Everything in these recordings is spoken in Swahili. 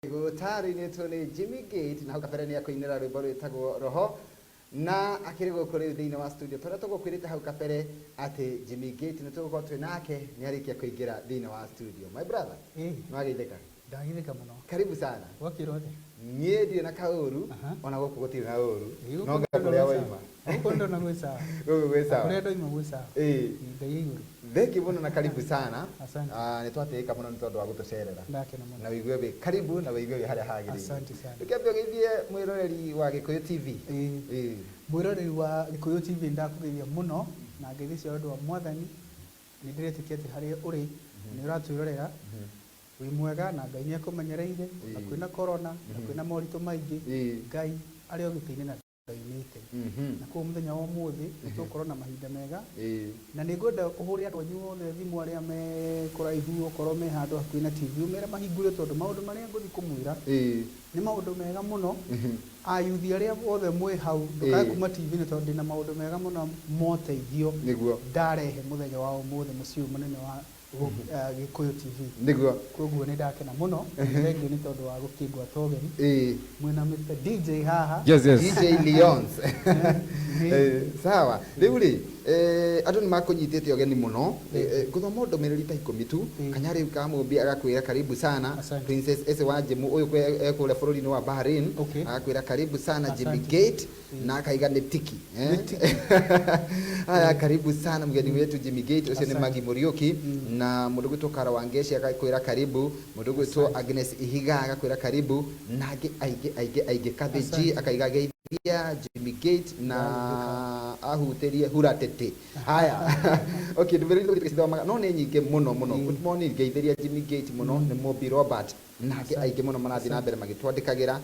Gũtarĩirie nĩ Jimmy Gate na hau kabere nĩ akũinĩra rwĩmbo rwĩtagwo Roho na akĩrĩ gũkũ rĩu thĩinĩ wa studio tũrĩa tũgũkwĩrĩte hau kabere atĩ Jimmy Gate nĩ tũgũkorwo twĩ nake nĩ arĩkia kũingĩra thĩinĩ wa studio. My brother, nĩwageithĩka? Ndageithĩka mũno. Karibu sana. Gwakĩrwo atĩa? Niĩ ndirĩ na kaũru ona gũkũ gũtirĩ na ũru. No nga kũrĩa waima. Gũkũ ndo na gwĩ sawa. Gũkũ gwĩ sawa. Kũrĩa ndoima gwĩ sawa. Ngai igũrũ. Thengi mũno na karibu sana. Asante. Nĩ twatĩĩka mũno nĩ tondũ wa gũtũcerera. Ndakena mũno. Na wĩigue wĩ karibu na wĩigue wĩ harĩa hagĩrĩire. Asante sana. Reke ũgeithie mwĩroreri wa Gĩkũyũ TV. Mwĩroreri wa Gĩkũyũ TV ndakũgeithia mũno na ngeithi cia ũndũ wa Mwathani. Nĩ ndĩretĩkia atĩ harĩa ũrĩ nĩ ũratwĩrorera wĩ mwega na Ngai nĩ akũmenyereire na kwĩna corona na kwĩna moritũ maingĩ Ngai arĩ ogĩte-inĩ na ndainĩte na kũu mũthenya wa ũmũthĩ nĩ tũkorwo na mahinda mega na nĩ ngwenda ũhũre andũ anyu othe thimũ arĩa me kũraihu okorwo me handũ hakuhĩ na TV ũmere mahingũre tondũ maũndũ marĩa ngũthiĩ kũmwĩra nĩ maũndũ mega mũno ayuthi arĩa othe mwĩ hau ndũkae kuma TV-inĩ tondũ ndĩna maũndũ mega mũno moteithio ndarehe mũthenya wa ũmũthĩ mũciĩ mũnene wa Gĩkũyũ TV. Nĩguo. Koguo nĩ ndakena mũno. Thengiũ nĩ tondũ wa gũkĩngwata ũgeni. Mwĩna Mr. DJ haha. Yes. DJ Leons. Sawa. Rĩu rĩ, andũ nĩ makũnyitĩte ũgeni mũno. Gũthoma ndũmĩrĩri ta 10 tu. Kanyarĩ kamũmbi agakwĩra karibu sana. Princess Ese wa Jemu ũyũ ekũrĩa bũrũri-inĩ wa Bahrain. Agakwĩra karibu sana Jimmy Gate na akaiga nĩ tiki. Haya, karibu sana mgeni wetu Jimmy Gate. Ũcio nĩ Magi Muriuki na mũndũ gwĩtwo Kara Wangeshi agakwĩra karibu, mũndũ gwĩtwo Agnes Ihiga agakwĩra karibu, na aingĩ Kathiji akaiga geithia Jimmy Gate na ahutĩrie huratete. Haya. Okay, ndũmĩrĩri tũgĩthoma no nĩ nyingĩ mũno mũno nĩ geithĩria Jimmy Gate mũno nĩ Mobi Robert na aingĩ mũno marathiĩ na mbere magĩtwandĩkagĩra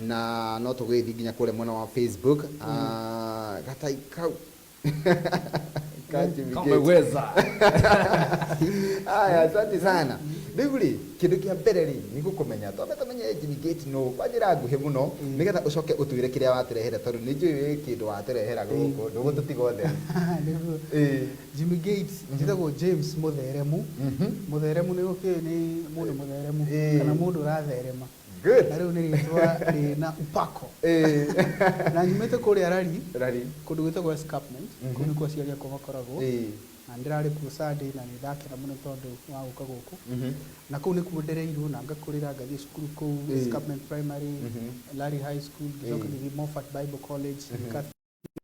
na no tũgĩthiĩ nginya kũrĩa mwena wa Facebook gatai kau Kameweza. Aya, asante sana. Rĩu rĩ, kĩndũ kĩa mbere rĩ nĩ gũkũmenya twamenye Jimmy Gate no kwanjĩra nguhĩ mũno nĩgetha ũcoke ũtwĩre kĩrĩa watũrehera tondũ nĩ njũĩ kĩndũ watũrehera gũkũ ndũgũtũtiga othe. Jimmy Gate njĩtagwo James Mũtheremu. Mũtheremu nĩ gũkĩũĩ nĩ mũndũ mũtheremu kana mũndũ ũratherema. Good. Na rĩu nĩ rĩtwa rĩna upako. Na nyumĩte kũrĩa Rari kũndũ gwĩtagwo Escarpment kũu nĩkuo aciari akwa makoragwo na ndĩrarĩ kuo Sunday na nĩ ndakena mũno tondũ wa gũka gũkũ na kũu nĩkuo ndereirwo na ngakũrĩra ngathiĩ cukuru kũu Escarpment Primary, Larry High School, ngĩcoka ngĩthiĩ Moffat Bible College,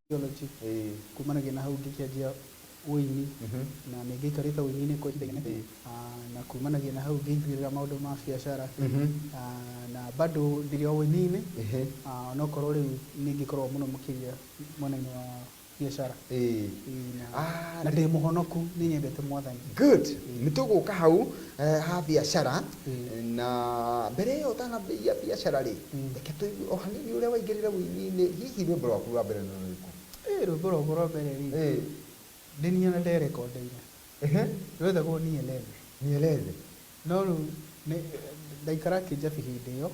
Theology kumanagia na hau ngĩkĩanjia ũini na nĩ ngĩikarĩte ũini-inĩ kwa ihinda inene na kumanagia na hau ngĩingĩrĩra maũndũ ma biacara na bado ndĩrĩ o ũini-inĩ onokorwo rĩu nĩ ngĩkorwo mũno makĩria mwena-inĩ wa biacara na ndĩ mũhonoku nĩ nyendete Mwathani. Good. Nĩ tũgũka hau ha biacara na mbere ĩyo ũtanambĩrĩria biacara rĩ reke tũigue o hanini ũrĩa waingĩrĩra ũini-inĩ hihi rwĩmbo rwaku rwa mbere nĩ rũrĩkũ? Rwĩmbo rwakwa rwa mbere rĩ ndĩniĩ na nderekondeire rwethagwo Nieleze no rĩu ndaikara Kĩnjabi hĩndĩ ĩyo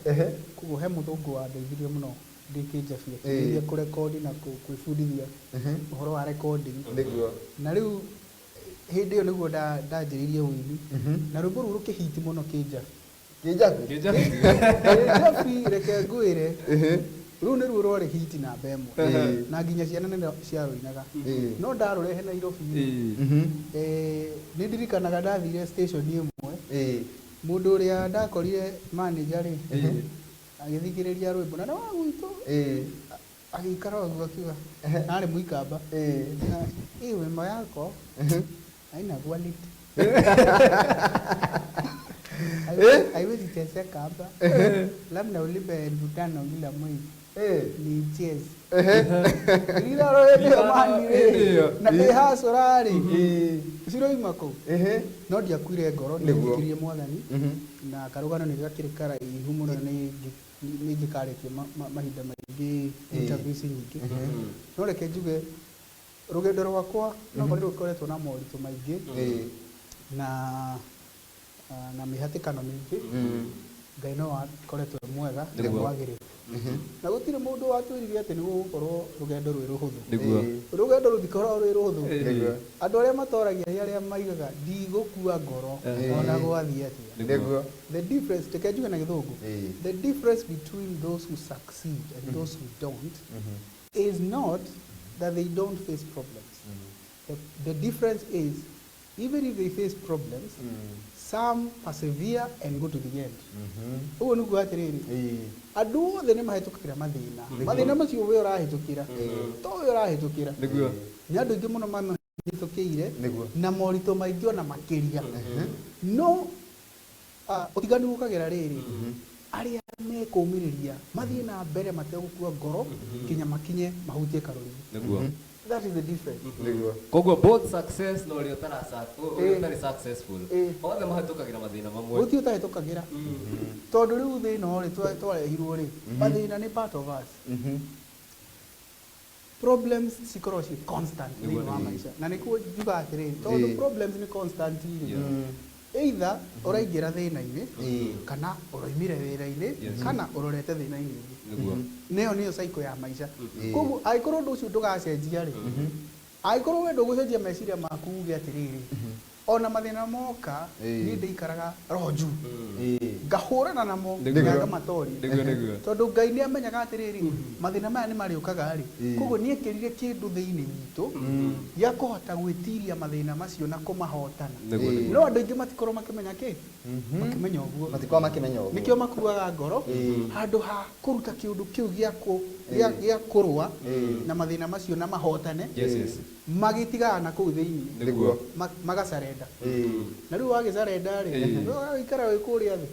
koguo he mũthũngũ wandeithirie mũno ndĩ Kĩnjabi akĩndeithia kũrekondi na kwĩbundithia ũhoro wa recording na rĩu hĩndĩ ĩyo nĩguo ndanjĩrĩirie ũini na rwĩmbo rũu rũkĩhiti mũno Kĩnjabi reke ngwĩre rĩu nĩruo rwarĩ hiti namba ĩmwe na nginya ciana nĩ ciarũinaga no ndarũrehe Nairobi nĩ ndirikanaga ndathire station ĩmwe mũndũ ũrĩa ndakorire manager rĩ agĩthikĩrĩria rwĩmbo na wa gwitũ agĩikara ũguo akiuga narĩ mũikamba hii wimbo yako haina quality haiwezi teseka hapa labda ulipe 5,000 kila mwezi ni cheers ila roho mani na ehaso rari siroima ko no ndiakwire ngoro ndikirie Mwathani na karugano nĩ gakĩrĩkara ihu mũno nĩ ngĩkarĩkia mahinda maingĩ interviews nyingĩ no reke njuge rũgendo rwakwa no rũkoretwo na moritũ maingĩ na mĩhatĩkano mĩingĩ Ngai no akoretwo mwega na Nĩguo. mwagĩrĩru na gũtirĩ mũndũ watwĩrire atĩ nĩ gũgũkorwo rũgendo rwĩ rũhũthũ Nĩguo. rũgendo rũtikoragwo rwĩ rũhũthũ Nĩguo. andũ arĩa matoragia nĩ arĩa maigaga ndigũkua ngoro ona gwathiĩ atĩa Nĩguo. the difference reke njuge na gĩthũngũ Eh. the difference between those who succeed and those who don't is not that they don't face problems. The difference is, even if they face problems, some persevere and go to the end. Ũguo nĩguo atĩrĩrĩ, andũ othe nĩ mahĩtũkagĩra mathĩna. Mathĩna macio we ũrahĩtũkĩra, to we ũrahĩtũkĩra. Nĩguo. Nĩ andũ aingĩ mũno mahĩtũkĩire Nĩguo. na moritũ maingĩ ona makĩria. No, ũtiganu ũkagĩra rĩrĩ, arĩa mekũmĩrĩria mathiĩ na mbere mategũkua ngoro kinya makinye mahutie karũri. Nĩguo. That is the difference. Nĩguo. Koguo both success na ũrĩa ũtarĩ successful. Eh. Othe mahĩtũkagĩra mathĩna mamwe. Gũtirĩ ũtahĩtũkagĩra tondũ rĩu thĩna rĩ twarehirwo rĩ mathĩna nĩ part of us. Problems cikorwo ci constant thĩinĩ wa maica na nĩkuo njuga atĩrĩrĩ tondũ problems nĩ constant rĩ either ũraingĩra thĩna-inĩ kana ũroimire wĩra-inĩ kana ũrorete thĩna-inĩ ũngĩ. Nĩguo. Nĩyo nĩyo cycle ya maica. Koguo angĩkorwo ũndũ ũcio ndũgacenjia rĩ angĩkorwo we ndũgũcenjia meciria maku uge atĩrĩrĩ ona mathĩna moka niĩ ndĩikaraga roho njuu ngahũrana namo na ngamatoria Nĩguo nĩguo. tondũ Ngai nĩ amenyaga atĩrĩrĩ mathĩna maya nĩ marĩũkaga rĩ koguo nĩ ekĩrire kĩndũ thĩinĩ witũ gĩa kũhota gwĩtiria mathĩna macio na kũmahotana. Nĩguo. No andũ aingĩ matikorwo makĩmenya kĩ makĩmenya ũguo Matikorwo makĩmenya ũguo. nĩkĩo makuaga ngoro handũ ha kũruta kĩũndũ kĩu gĩa kũrũa na mathĩna macio na mahotane Yes, yes. magĩtigaga na kũu thĩinĩ Nĩguo. magacarenda na rĩu wagĩcarenda rĩ ũgagĩikara wĩ kũrĩa thĩ.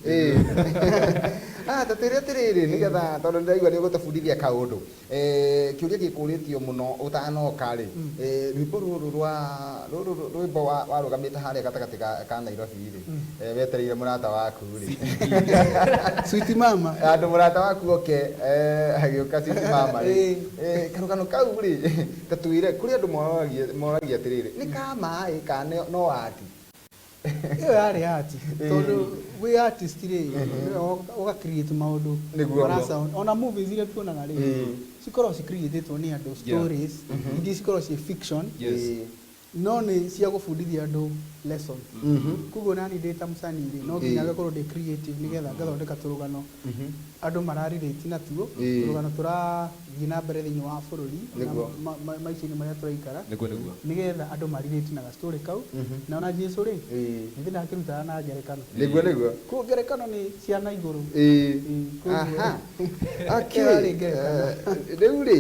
Tatwĩre atĩrĩrĩ nĩgetha tondũ ndĩraigua nĩ ũgũtũbundithia kaũndũ kĩũria gĩkũrĩtio mũno ũtanoka rĩ rwĩmbo rwĩmbo warũgamĩte harĩa gatagatĩ ka Nairobi rĩ wetereire mũrata waku rĩ Sweet mama andũ mũrata waku oke agĩũka Sweet mama rĩ karũgano kau rĩ tatwĩre kũrĩ andũ moragia atĩrĩrĩ nĩ kama kana no ati ĩyo yarĩ ati tondũ wĩ artist rĩ ũga create maũndũ ona movies iria tuonaga rĩ cikoragwo ci-createtwo nĩ andũ stories ingĩ cikoragwo ci fiction no nĩ cia gũbundithia andũ lesson. Koguo nani ndĩ ta mũcani rĩ no nginya ngakorwo ndĩ creative nĩgetha ngathondeka tũrũgano andũ mararelate natuo tũrũgano tũrathiĩ na mbere thĩinĩ wa bũrũri maica-inĩ marĩa tũraikara nĩgetha andũ marelate na gastorĩ kau na ona Jesũ rĩ nĩ thĩna akĩrutaga na ngerekano. Nĩguo. Koguo ngerekano nĩ ciana igũrũ. Aha. Rĩu rĩ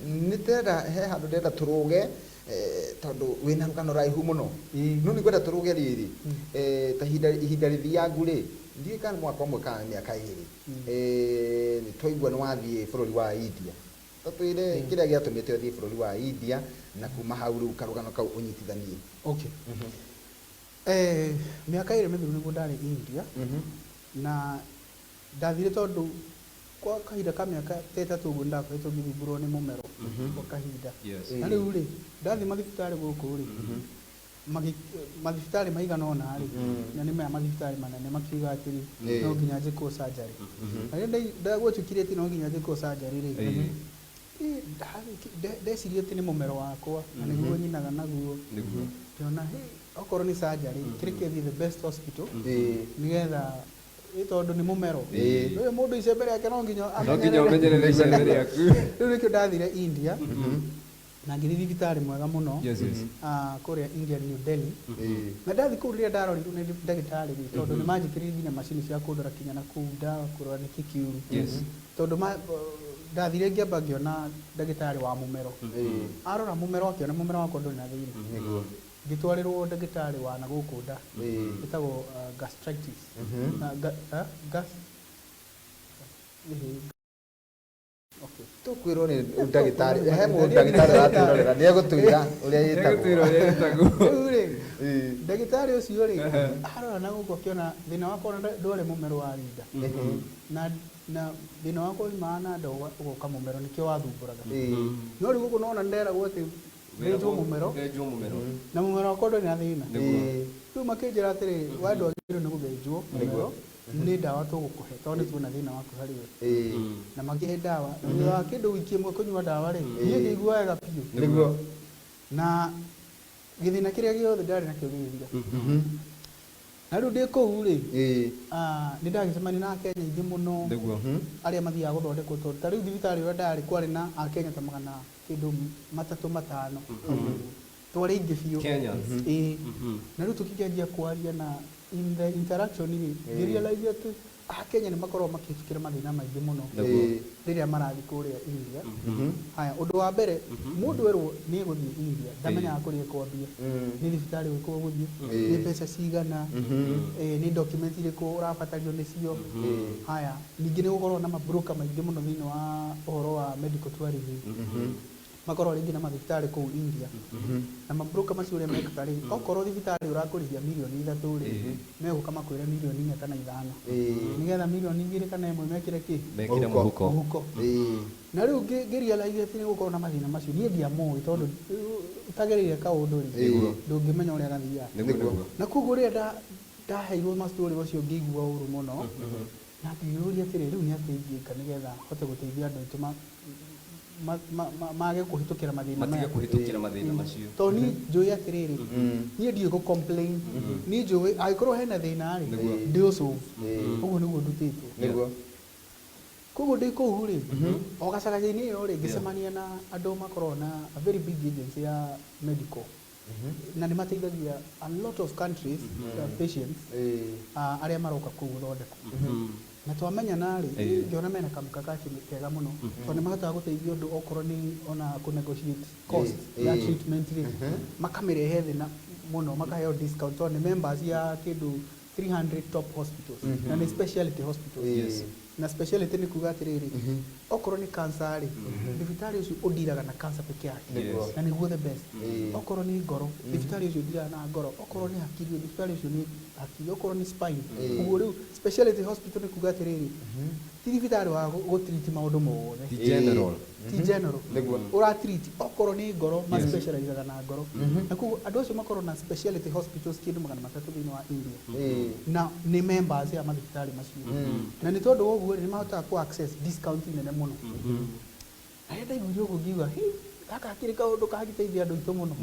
nĩ ndĩrenda he handũ ndĩrenda tũrũge tondũ wĩna rũgano raihu mũno no nĩ ngwenda tũrũge rĩrĩ ta ihinda rĩthiangu rĩ ndiũĩ kana mwaka ũmwe kana mĩaka ĩrĩ nĩ twaigua nĩ wathiĩ bũrũri wa India tatwĩre kĩrĩa gĩatũmĩte ũthiĩ bũrũri wa India na kuma hau rĩu karũgano kau ũnyitithanie. Okay. Mĩaka ĩrĩ mĩthiru nĩguo ndarĩ India na ndathire tondũ kwa kahinda ka mĩaka ta ĩtatũ ũguo ndakoretwo ngĩthumbũrwo nĩ mũmero kwa kahinda na rĩu rĩ ndathiĩ mathibitarĩ gũkũ rĩ mathibitarĩ maigana ũna rĩ na nĩ maya mathibitarĩ manene makiuga atĩrĩ no nginya njĩkwo surgery na rĩrĩa ndagwĩtĩkire atĩ no nginya njĩkwo surgery rĩ ndecirie atĩ nĩ mũmero wakwa na nĩguo nyinaga naguo ngĩona okorwo nĩ surgery kĩreke thiĩ the best hospital nĩgetha tondũ nĩ mũmero ũyũ mũndũ icembe rĩake no nginya ũmenyerere icembe rĩaku. Rĩu nĩkĩo ndathire India na ngĩthiĩ thibitarĩ mwega mũno kũrĩa India New Delhi na ndathi kũu rĩrĩa ndarorirwo nĩ ndagĩtarĩ tondũ nĩ manjĩkĩrire nginya macini cia kũndora kinya na kũu kũrora nĩkĩ kĩũru tondũ ndathire ngĩamba ngĩona ndagĩtarĩ wa mũmero arora mũmero akĩona mũmero wakwa ndũrĩ na thĩna ngĩtwarĩrwo ndagĩtarĩ wa na gũkũ nda ĩtagwo gastritis tũkwĩrwo nĩ ndagĩtarĩ he mũndagĩtarĩ aratwĩrorera nĩ egũtwĩra ũrĩa yĩtagwo. Rĩu rĩ ndagĩtarĩ ũcio rĩ arora na gũkũ akĩona thĩna wakwa ndwarĩ mũmero wa rinda na thĩna wakwa ũrimaga na nda ũgoka mũmero nĩkĩo wathumbũraga no rĩu gũkũ nona nderagwo atĩ ndenjwo mũmero na mũmero wakwa ndwarĩ na thĩna tu makenjera atiri wadu agiro nĩ gũthĩnjwo nĩguo nĩ ndawa tũgũkũhe tondũ tuona thĩna waku harĩ we na makĩhe ndawa na thutha wa kĩndũ wiki ĩmwe kũnyua ndawa rĩ niĩ ngĩigua wega biũ nĩguo na gĩthĩna kĩrĩa gĩothe ndarĩ nakĩo gĩgĩthira na rĩu ndĩ kũu rĩ nĩ ndagĩcemania na Akenya aingĩ mũno arĩa mathiaga gũthondekwo tondũ ta rĩu thibitarĩ ũrĩa ndarĩ kwarĩ na Akenya ta magana kĩndũ 3-5 twarĩ aingĩ biũ na rĩu tũkĩanjia kwaria na in the interaction rĩ ngĩrealize atĩ Akenya nĩ makoragwo makĩfikĩra mathĩna maingĩ mũno rĩrĩa marathiĩ kũrĩa India. Haya ũndũ wa mbere mũndũ werwo nĩ gũthiĩ India ndamenyaga kũrĩa kwambia nĩ thibitarĩ wĩkwo gũthiĩ nĩ mbeca cigana nĩ document irĩkũ ũrabatario nĩcio. Haya ningĩ nĩ gũkorwo na mabroker maingĩ mũno thĩinĩ wa ũhoro wa medical tourism makorwo rĩngĩ na mathibitarĩ kũu India na mabroker macio ũrĩa mekaga rĩ okorwo thibitarĩ ũrakũrĩhia mirioni 3 rĩ megũka makwĩre mirioni 4 kana 5 nĩgetha mirioni 2 kana 1 mekĩre kĩ mekĩre mũhuko na rĩu ngĩrealize atĩ nĩ gũkorwo na mathĩna macio niĩ ndiamũĩ tondũ utagereire kaũndũ rĩ ndũngĩmenya ũrĩa gathiaga na koguo rĩrĩa ndaheirwo mastori macio ngĩigua ũru mũno na ngĩyũria atĩrĩ rĩu nĩ atĩa ingĩka nĩgetha hote gũteithia andũ aitũ mage kũhĩtũkĩra mathĩna macio tondũ niĩ njũĩ atĩrĩrĩ niĩ ndiĩ gũ complain niĩ njũĩ angĩkorwo hena thĩna rĩ ndĩ ũsolve ũguo nĩguo ndutĩtwo koguo ndĩ kũu rĩ o gacagaca-inĩ ĩyo rĩ ngĩcemania na andũ makoragwo na a very big agency ya medical na nĩ mateithagia a lot of countries patients arĩa maroka kũu gũthondekwo na twamenyana rĩ ngĩona mena kamukakati kega mũno tondũ nĩ mahotaga gũteithia ũndũ okorwo nĩ ona kũ negotiate cost ya treatment rĩ makamĩrehe thĩ mũno makaheo discount tondũ nĩ members ya kĩndũ 300 top hospitals na nĩ specialty hospitals na specialty nĩ kuga atĩrĩrĩ okorwo nĩ cancer rĩ thibitarĩ ũcio ũndiraga na cancer peke yake na nĩguo the best okorwo nĩ ngoro thibitarĩ ũcio ũndiraga na ngoro okorwo nĩ hakiri thibitarĩ ũcio nĩ hakiri okorwo nĩ spine ũguo rĩu specialty hospital nĩ kuga atĩrĩrĩ ti thibitarĩ wa gũtreat maũndũ mothe ti general ũratreat okorwo nĩ ngoro ma specializaga na ngoro na koguo andũ acio makorwo na specialty hospitals kĩndũ 300 thĩinĩ wa India na nĩ members ya mathibitarĩ macio na nĩ tondũ ũguo nĩ mahotaga ku access discount nene mũno na rĩrĩa ndaiguire ũguo ngiuga gaka kĩrĩ kaũndũ kangĩteithia andũ aitũ mũno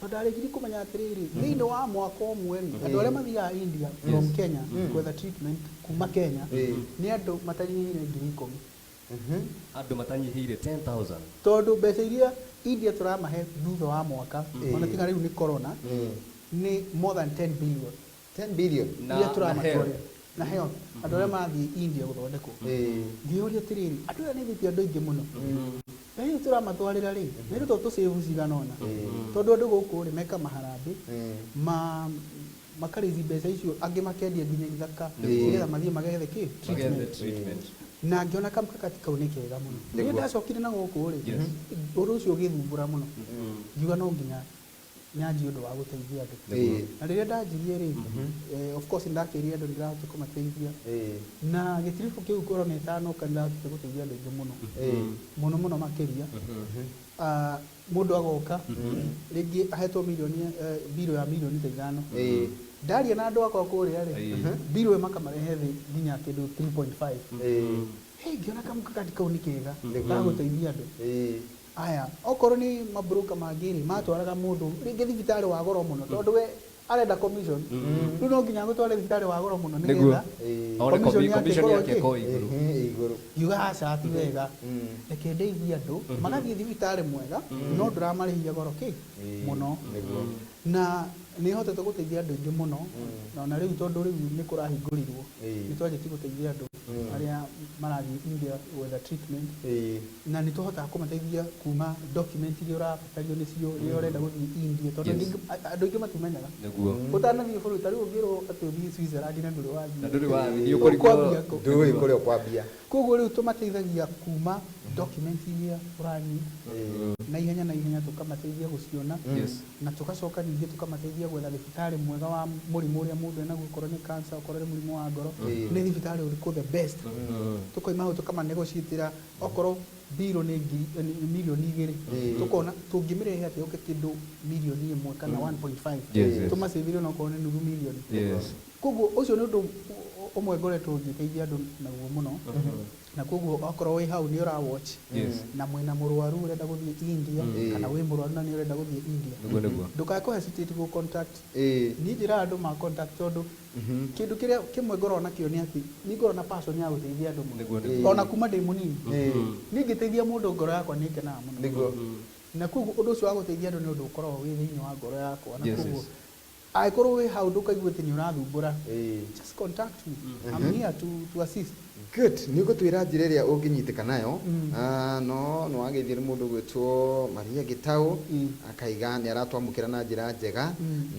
tondũ ndarĩkirie kũmenya atĩrĩrĩ thĩinĩ wa mwaka ũmwe rĩ andũ arĩa mathiaga India from Kenya gwetha treatment kuma Kenya nĩ andũ matanyihĩire 10,000 andũ matanyihĩire 10,000 tondũ mbeca iria India tũramahe thutha wa mwaka ona tiga rĩu nĩ corona nĩ more than 10 billion iria tũramatwarĩra na heo andũ arĩa mathiĩ India gũthondekwo ngĩyũria atĩrĩrĩ andũ arĩa nĩ thĩti andũ aingĩ mũno rĩu tũramatwarĩra rĩ nĩ rĩtwa tũsave cigana ona tondũ andũ gũkũ rĩ meka maharambĩ makarĩthi mbeca icio angĩ makendia nginya ithaka nĩgetha mathiĩ magethe kĩ treatment na ngĩona kamukakati kau nĩ kega mũno nĩ ndacokire na gũkũ rĩ ũndũ ũcio ũgĩthumbũra mũno ngiuga no nginya nyanjie ũndũ wa gũteithia andũ na rĩrĩa ndanjirie rĩ of course ndakĩrire andũ ndirahota kũmateithia na gĩtiribũ kĩu korona ĩtanoka ndirahota gũteithia andũ aingĩ mũno makĩria mũndũ agoka rĩngĩ ahetwo biro ya mirioni 5 ndaria na andũ akwa kũrĩa rĩ biro ĩyo makamarehe thĩ nginya kĩndũ 3.5 ngĩona kamukakati kau nĩ kega gagũteithia andũ aya okorwo nĩ mabroka mangĩ rĩ matwaraga mũndũ rĩngĩ thibitarĩ wa goro mũno tondũ we arenda commission rĩu no nginya gũtwara thibitarĩ wa goro mũno nĩgetha commission yake ĩkorwo igũrũ ngiuga aca ti wega reke ndeithie andũ magathiĩ thibitarĩ mwega no ndũramarĩhia goro kĩ mũno na nĩ hotete gũteithia andũ aingĩ mũno na rĩu tondũ rĩu nĩ kũrahingũrirwo nĩ twanjĩtie gũteithia andũ arĩa marathiĩ India gwetha treatment na nĩ tũhotaga kũmateithia kuma document iria ũrabatario nĩcio rĩrĩa ũrenda gũthiĩ India tondũ andũ aingĩ matimenyaga ũtanathiĩ bũrũri ta rĩu ũngĩrwo atĩ ũthiĩ Switzerland na ndũrĩ wathiĩ kũrĩa ũkwambia koguo rĩu tũmateithagia kuma document iria ũrathiĩ na ihenya tũkamateithia gũciona na tũgacoka ningĩ tũkamateithia ũkĩambĩrĩria gwetha thibitarĩ mwega wa mũrimũ ũrĩa mũndũ ena gukorwo nĩ cancer okorwo nĩ mũrimũ wa ngoro nĩ thibitarĩ ũrĩkũ the best tũkoima hau tũkamanegociatĩra okorwo biro nĩ milioni 2 tukona tungĩmĩrehe atĩ oke kĩndũ milioni 1 kana 1.5 tũmacĩvire na okorwo nĩ nuthu milioni koguo ũcio nĩ ũndũ ũmwe ngoretwo ngĩteithia andũ naguo mũno na koguo okorwo wĩ hau nĩ ũra watch na mwĩna mũrwaru ũrenda gũthiĩ India kana wĩ mũrwaru na nĩ ũrenda gũthiĩ India ndũkakũ hesitate go contact ni njĩra andũ ma contact tondũ kĩndũ kĩrĩa kĩmwe ngorona kĩo nĩ atĩ nĩ ngorona passion ya gũteithia andũ mũno ona kuma ndĩ mũnini nĩ ngĩteithia mũndũ ngoro yakwa nĩ ĩkenaga mũno na koguo ũndũ ũcio wa gũteithia andũ nĩ ũndũ ũkoragwo wĩ thĩinĩ wa ngoro yakwa na koguo aikorwo wĩ hau ndũkaigua atĩ nĩ ũrathumbũra just contact me I'm here to assist good nĩ ũgũtwĩra njĩra ĩrĩa ũngĩnyitĩka nayo no nĩ wageithia nĩ mũndũ gwĩtwo Maria Gĩtaũ akaiga nĩ aratwamũkĩra na njĩra njega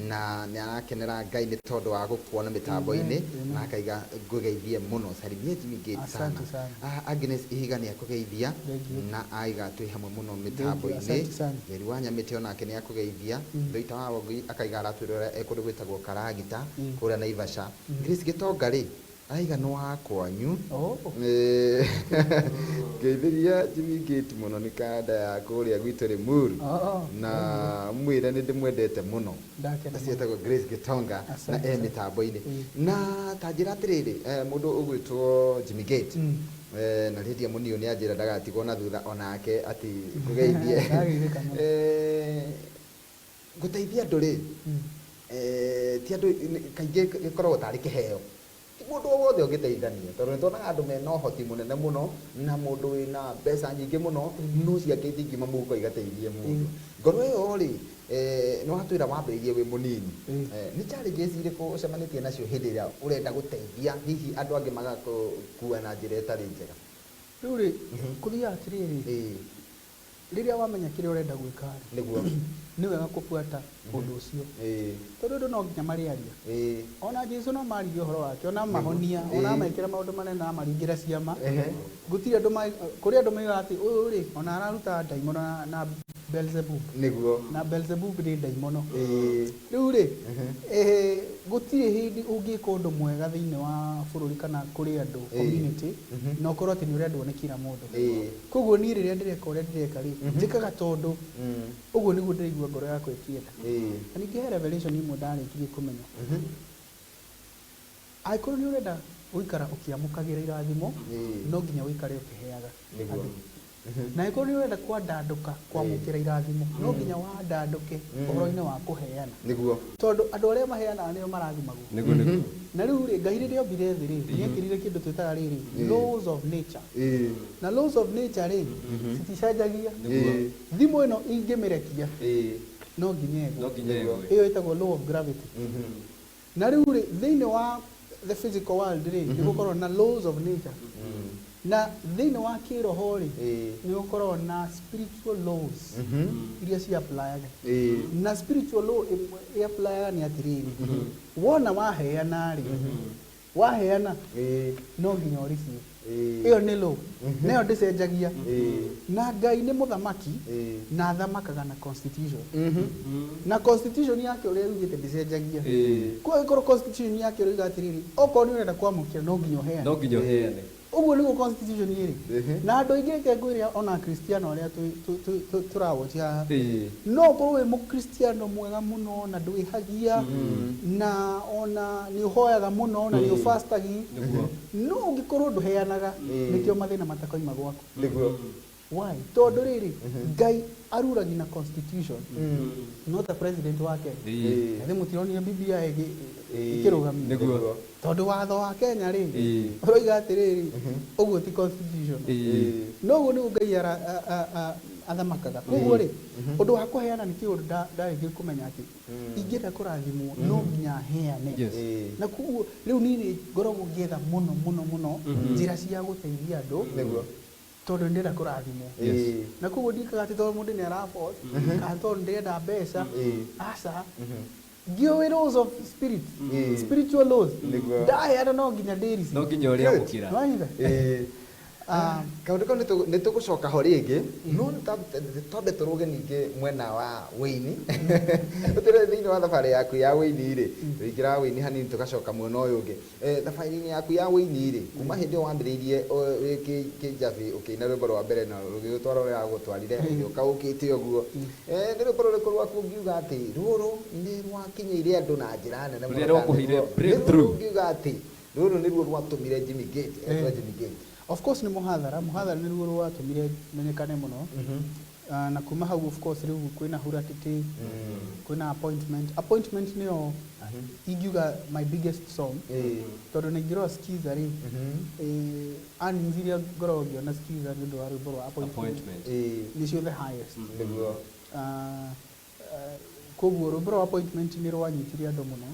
na nĩ arakenera Ngai nĩ tondũ wa gũkuona mĩtambo-inĩ na akaiga ngũgeithie mũno salimia Jimmy Gate sana Agnes Ihiga nĩ akũgeithia na aiga twĩ hamwe mũno mĩtambo-inĩ Weri wa Nyamĩte onake nĩ akũgeithia Ndoita wa Wangui akaiga aratwĩra ekũndũ gwĩtagwo Karagita kũrĩa Naivasha Grace Gĩtonga rĩ aiga no wakwanyu geithĩria Jimmy Gate mũno nĩ kanda ya kũrĩa gwitũ Limuru na mwĩre nĩ ndĩmwendete mũno acietagwo Grace Gĩtonga na mĩtambo-inĩ na ta njĩra atĩrĩrĩ mũndũ ũgwĩtwo Jimmy Gate na Lydia Mũnio nĩ anjĩra ndagatigwo na thutha onake atĩ kũgeithie gũteithia andũ rĩ ti andũ kaingĩ gĩkoragwo tarĩ kĩheo mũndũ wothe ũngĩteithania tondũ nĩ tuonaga andũ mena ũhoti mũnene mũno na mũndũ wĩna mbeca nyingĩ mũno no ciake ingĩuma mũhuko igateithie mũndũ ngoro ĩyo rĩ nĩ watwĩra wambĩrĩirie wĩ mũnini nĩ challenges irĩkũ ũcemanĩtie nacio hĩndĩ ĩrĩa ũrenda gũteithia hihi andũ angĩ magakua na njĩra ĩtarĩ njega rĩu rĩ kũthiaga atĩrĩrĩ rĩrĩa wamenya kĩrĩa ũrenda gwĩka nĩguo nĩ wega kũbuata ũndũ ũcio tondũ andũ no nginya marĩaria ona Jesũ no maririe ũhoro wake ona mahonia ona mekĩra maũndũ manene na maringĩra ciama gũtirĩ andũ kũrĩ andũ moigaga atĩ ũyũ rĩ ona araruta ndaimono na Beelzebub nĩguo na Beelzebub nĩ ndaimono rĩu rĩ gũtirĩ hĩndĩ ũngĩka ũndũ mwega thĩinĩ wa bũrũri kana kũrĩ andũ community na ũkorwo atĩ nĩ ũrendwo nĩ kila mũndũ koguo niĩ rĩrĩa ndĩreka ũrĩa ndĩreka rĩ njĩkaga tondũ ũguo nĩguo ndĩraigua ngoro yakwa ĩkĩenda na ningĩ he revelation imwe ndarĩkirie kũmenya angĩkorwo nĩ ũrenda gũikara ũkĩamũkagĩra irathimo no nginya ũikare ũkĩheaga andũ na angĩkorwo nĩ ũrenda kwandandũka kwamũkĩra irathimo no nginya wandandũke ũhoro-inĩ wa kũheana nĩguo tondũ andũ arĩa maheanaga nĩo marathimagwo na rĩu rĩ Ngai rĩrĩa ombire thĩ rĩ nĩekĩrire kĩndũ twĩtaga rĩrĩ laws of nature na laws of nature rĩ citicenjagia thimũ ĩno ingĩmĩrekia no nginya ĩyo ĩtagwo law of gravity na rĩu rĩ thĩinĩ wa the physical world rĩ nĩ gũkorwo na laws of nature na thĩinĩ wa kĩroho rĩ nĩ gũkorwo na spiritual laws iria ci-applyaga na spiritual law ĩ-applyaga nĩ atĩrĩrĩ wona waheana rĩ waheana no nginya ũrĩcie ĩyo nĩ law nayo ndĩcenjagia na Ngai nĩ mũthamaki na thamakaga na constitution na constitution yake ũrĩa yugĩte ndĩcenjagia kwa gĩkorwo constitution yake ũrĩa yuga atĩrĩrĩ okorwo nĩ ũrenda kwamũkĩra no nginya ũheane ũguo nĩguo constitution ĩrĩ na andũ aingĩ reke ngwĩre ona Kristiano arĩa tũrawatch haha no ũkorwo wĩ mũkristiano mwega mũno na ndwĩhagia na ona nĩ ũhoyaga mũno na nĩ ũfastagi no ũngĩkorwo ndũheanaga nĩkĩo mathĩna matakoima gwaku why tondũ rĩrĩ Ngai aruragia na constitution no ta president wake nĩ mũtironire BBI ikĩrũgamia tondũ watho wa Kenya rĩ ũroiga atĩrĩrĩ ũguo ti constitution no ũguo nĩguo Ngai athamakaga koguo rĩ ũndũ wa kũheana nĩ kĩũndũ ndarĩkia kũmenya atĩ ingĩenda kũrathimwo no nginya heane na koguo rĩu niĩ ngoragwo ngĩetha mũno njĩra cia gũteithia andũ tondũ ndĩrenda kũrathimwo na koguo ndikaga atĩ tondũ mũndũ nĩ araboard kana tondũ ndĩrenda mbeca aca Give laws of spirit, spiritual laws. Ndaheana no nginya ndĩrisi. No nginya ũrĩa mũkira. kaundu kau nä tå gå coka ho rä ngä no twambe tå rå ge ningä mwena wa wĩini å tä thä inä wa thabarä yaku ya wĩini rä tå ingä ra wĩini hanini tå gacoka mwena å yå å ngä thabarä-inä yaku ya wĩini rä kuma hä ndä ä yo wambä rä irie kä njabi å kä ina rwä mbo rwa mbere na rå gä gå twarwo rä agå twarire å ka å kä te å guo nä rwä mbo rå rä kå rwaku å ngiuga atä rå rå nä rwakinyä ire andå na njä ra nene ngiuga atä rå rå nä ruo rwatå mire Jimmy Gate. Of course ni muhathara nä ruo rwatũmire menyekane mũno na kuma hau of course rĩu kwĩna huratiti kwĩna appointment nĩyo ingiuga my biggest song tondũ nĩ ingĩrora skiza rĩ aninziria ngoragwo ngĩona skiza nĩ ũndũ wa rwĩmbo rwa appointment nĩcio the highest koguo rwĩmbo rwa appointment nĩ rwanyitirie andũ mũno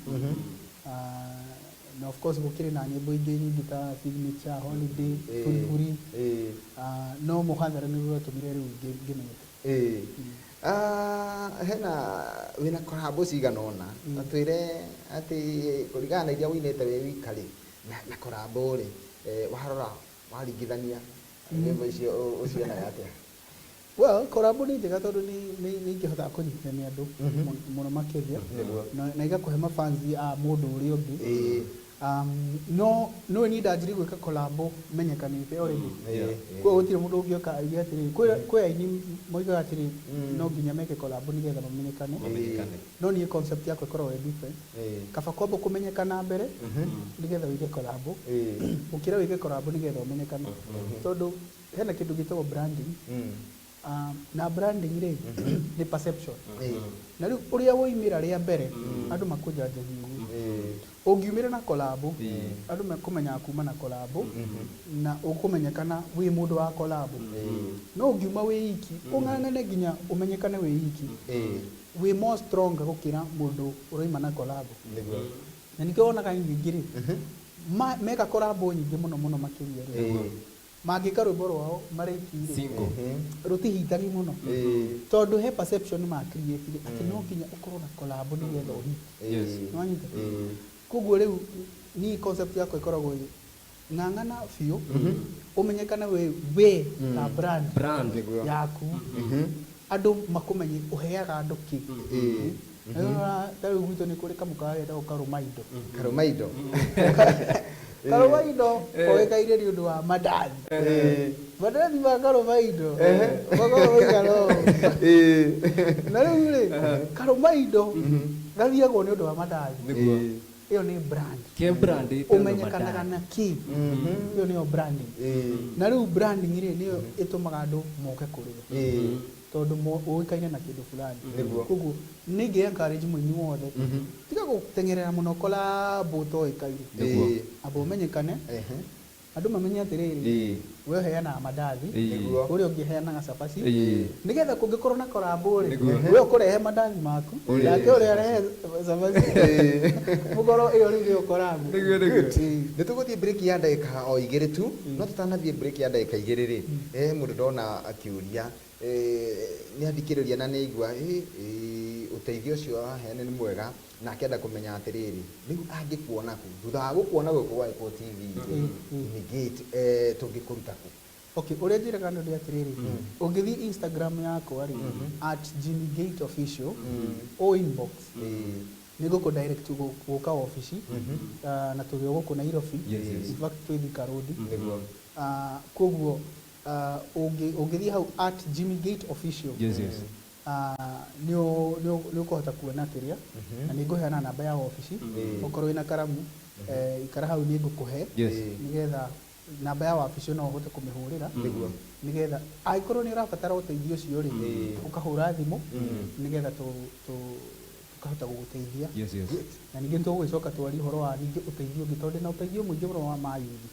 na of course gukiri na nyimbo ingĩ nyingĩ ta signature holiday puripuri no muhathara nĩ rwatũmire rĩu ngĩmenyeka hena wĩna korabo cigana ũna atwĩre atĩ kũringana na iria wĩinĩte wĩ wika rĩ na korabo rĩ warora waringithania nyĩmbo icio ũcionaga atĩa? Well, korabo nĩ njega tondũ nĩ ingĩhota kũnyitithania andũ mũno makĩria na igakũhe mafansi a mũndũ ũrĩa ũngĩ no ni ndanjiri gwĩka kolabo menyekanĩte already kwa gũtirĩ mũndũ ũngĩoka aige atĩrĩ kwĩ aini moigaga atĩrĩ no nginya meke kolabo nĩgetha mamenyekane no niĩ concept yakwa ĩkoragwo ĩ different kaba kwamba kũmenyekana mbere nĩgetha wĩige kolabo ũkĩra wĩige kolabo nĩgetha ũmenyekane tondũ hena kĩndũ gĩtagwo branding na branding rĩ nĩ perception na rĩu ũrĩa woimĩra rĩa mbere andũ makũnjanjagia ũngiumĩra na kolabo andũ makũmenyaga kuma na kolabo na ũkũmenyekana wĩ mũndũ wa kolabo no ũngiuma wĩ iki ũng'ang'ane nginya ũmenyekane wĩ iki wĩ more strong gũkĩra mũndũ ũroima na kolabo na nĩkĩo wonaga nyingĩ rĩ meka kolabo nyingĩ mũno makĩria rĩ mangĩka rwĩmbo rwao marĩki rũtihitagi mũno tondũ he perception ma create atĩ no nginya ũkorwo na kolabo nĩgetha ũhite nĩwanyita koguo rĩu ni concept yako ĩkoragwo ng'ang'ana biũ ũmenyekane we na brand yaku andũ makũmenye ũheaga andũ kĩ tarĩu gwitũ nĩ kũrĩ kamũkawa getagwo Karũmaindo Karũmaindo oĩkaine nĩ ũndũ wa mandathi ma Karũmaindo makoragwo ũigana na rĩu rĩ Karũmaindo gathiagwo nĩ ũndũ wa mandathi ĩyo nĩ brand ũmenyekanaga na kĩ ĩyo nĩyo branding na rĩu branding rĩ nĩyo ĩtũmaga andũ moke kũrĩ we tondũ ũĩkaine na kĩndũ fulani koguo nĩ ingĩ encourage mũini wothe tiga gũteng'erera mũno kolabo ũtoĩkaine amba ũmenyekane andũ mamenye atĩrĩrĩ we ũheanaga mandathi ũrĩa ũngĩ ũheanaga cabaci nĩgetha kũngĩkorwo na kolabo rĩ we ũkũrehe mandathi maku nake ũrĩa arehe cabaci mũkorwo ĩyo rĩu nĩyo kolabo nĩ tũgũthiĩ break ya ndagĩka o igĩrĩ tu no tũtanathiĩ break ya ndagĩka igĩrĩ rĩ mũndũ ndona akĩũria nĩ athikĩrĩria na nĩ aigua ũteithio ũcio waheana nĩ mwega na akĩenda kũmenya atĩrĩrĩ rĩu angĩkuona kũ thutha wa gũkuona gũkũ gwa Eko TV Jimmy Gate tũngĩkũruta kũ? Okay, ũrĩa njĩraga nĩ atĩrĩrĩ ũngĩthiĩ Instagram yakwa rĩ @JimmyGateOfficial o inbox nĩ gũkũ direct gũka ofici na tũgĩ gũkũ Nairobi in fact twĩ Thika Road koguo ũngĩthiĩ hau @JimmyGateOfficial nĩ ũkũhota kuona kĩrĩa na nĩ ngũheana namba ya ofici okorwo wĩna karamu ikara hau nĩ ngũkũhe nĩgetha namba ya wabici no ũhote kũmĩhũrĩra nĩgetha angĩkorwo nĩ ũrabatara ũteithio ũcio rĩ ũkahũra thimũ nĩgetha tukahota gũgũteithia na ningĩ tũgũgĩcoka twarie ũhoro wa ningĩ ũteithio ũngĩ tondũ na ũteithio mũingĩ mũno wa mayuthi